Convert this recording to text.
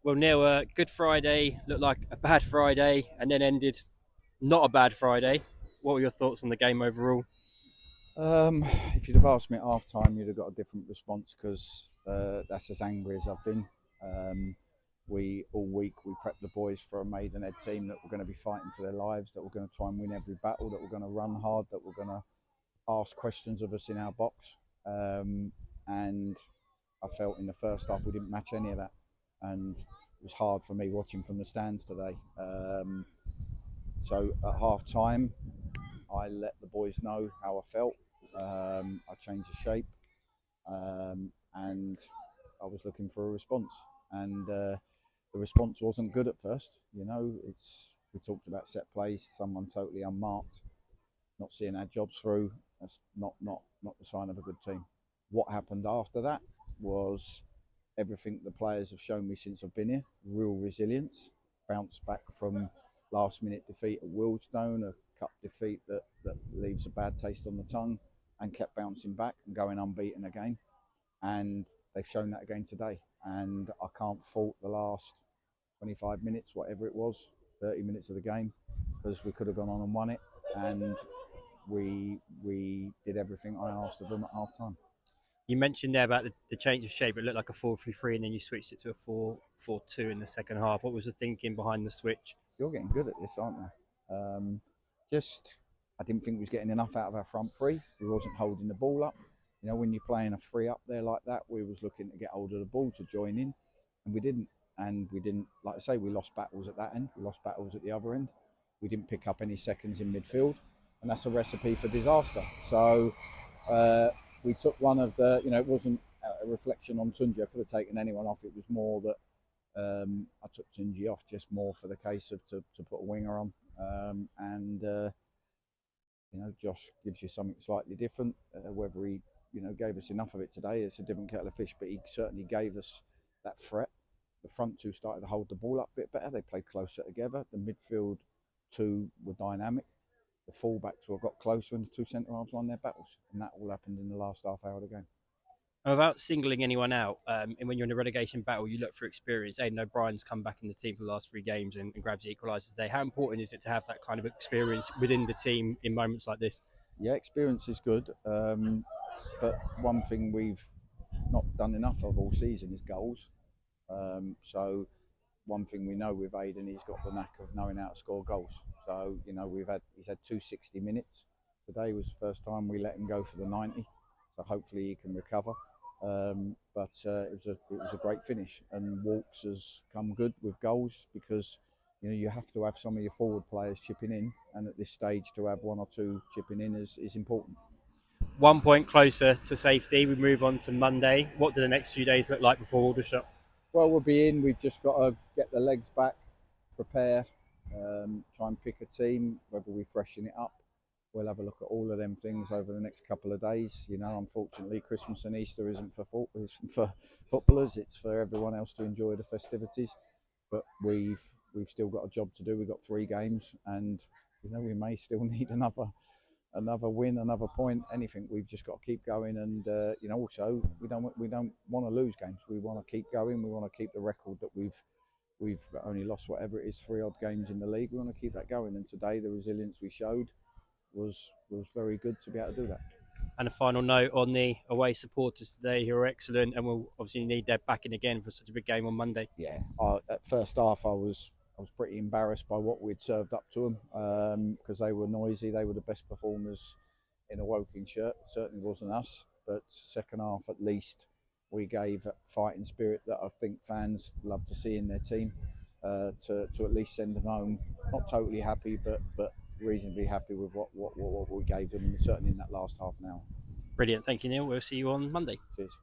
Well, Neil, Good Friday looked like a bad Friday and then ended not a bad Friday. What were your thoughts on the game overall? Um, if you'd have asked me at half time, you'd have got a different response because that's as angry as I've been. Um, we all week we prepped the boys for a Maidenhead team that were going to be fighting for their lives, that were going to try and win every battle, that were going to run hard, that were going to ask questions of us in our box. And I felt in the first half we didn't match any of that, and it was hard for me watching from the stands today. So at half time, I let the boys know how I felt. I changed the shape, and I was looking for a response. And the response wasn't good at first. It's we talked about set plays, someone totally unmarked, not seeing our jobs through. That's not the sign of a good team. What happened after that was everything the players have shown me since I've been here. Real resilience, bounce back from last minute defeat at Willstone, a cup defeat that leaves a bad taste on the tongue, and kept bouncing back and going unbeaten again. And they've shown that again today. And I can't fault the last 25 minutes, whatever it was, 30 minutes of the game, because we could have gone on and won it. And we did everything I asked of them at half time. You mentioned there about the change of shape. It looked like a 4-3-3, and then you switched it to a 4-4-2 in the second half. What was the thinking behind the switch? You're getting good at this, aren't you? Just, I didn't think we was getting enough out of our front three. We wasn't holding the ball up. When you're playing a free up there like that, we was looking to get hold of the ball to join in, and we didn't. And we didn't, like I say, we lost battles at that end. We lost battles at the other end. We didn't pick up any seconds in midfield, and that's a recipe for disaster. So uh, we took one of the, it wasn't a reflection on Tunji. I could have taken anyone off. It was more that I took Tunji off just more for the case of to put a winger on. And Josh gives you something slightly different. Whether he, gave us enough of it today, it's a different kettle of fish. But he certainly gave us that threat. The front two started to hold the ball up a bit better. They played closer together. The midfield two were dynamic. The fullbacks were got closer, and the two centre halves won their battles. And that all happened in the last half hour of the game. Without singling anyone out, and when you're in a relegation battle, you look for experience. Aidan O'Brien's come back in the team for the last three games and grabs the equaliser today. How important is it to have that kind of experience within the team in moments like this? Yeah, experience is good. But one thing we've not done enough of all season is goals. So one thing we know with Aidan, he's got the knack of knowing how to score goals. So he's had 260 minutes. Today was the first time we let him go for the 90. So hopefully he can recover. But it was a great finish, and Walks has come good with goals because you have to have some of your forward players chipping in, and at this stage to have one or two chipping in is important. 1 point closer to safety. We move on to Monday. What do the next few days look like before Aldershot? Well, we'll be in. We've just got to get the legs back, prepare, try and pick a team, whether we freshen it up. We'll have a look at all of them things over the next couple of days. Unfortunately, Christmas and Easter isn't for footballers. It's for everyone else to enjoy the festivities. But we've still got a job to do. We've got three games, and we may still need another win, another point, anything. We've just got to keep going, and also we don't want to lose games. We want to keep going. We want to keep the record that we've only lost whatever it is, three odd games in the league. We want to keep that going, and today the resilience we showed was very good to be able to do that. And a final note on the away supporters today, who are excellent and will obviously need their backing again for such a big game on Monday. Yeah, at first half I was pretty embarrassed by what we'd served up to them because they were noisy. They were the best performers in a Woking shirt. It certainly wasn't us. But second half, at least, we gave that fighting spirit that I think fans love to see in their team. To at least send them home, not totally happy, but reasonably happy with what we gave them, certainly in that last half an hour. Brilliant. Thank you, Neil. We'll see you on Monday. Cheers.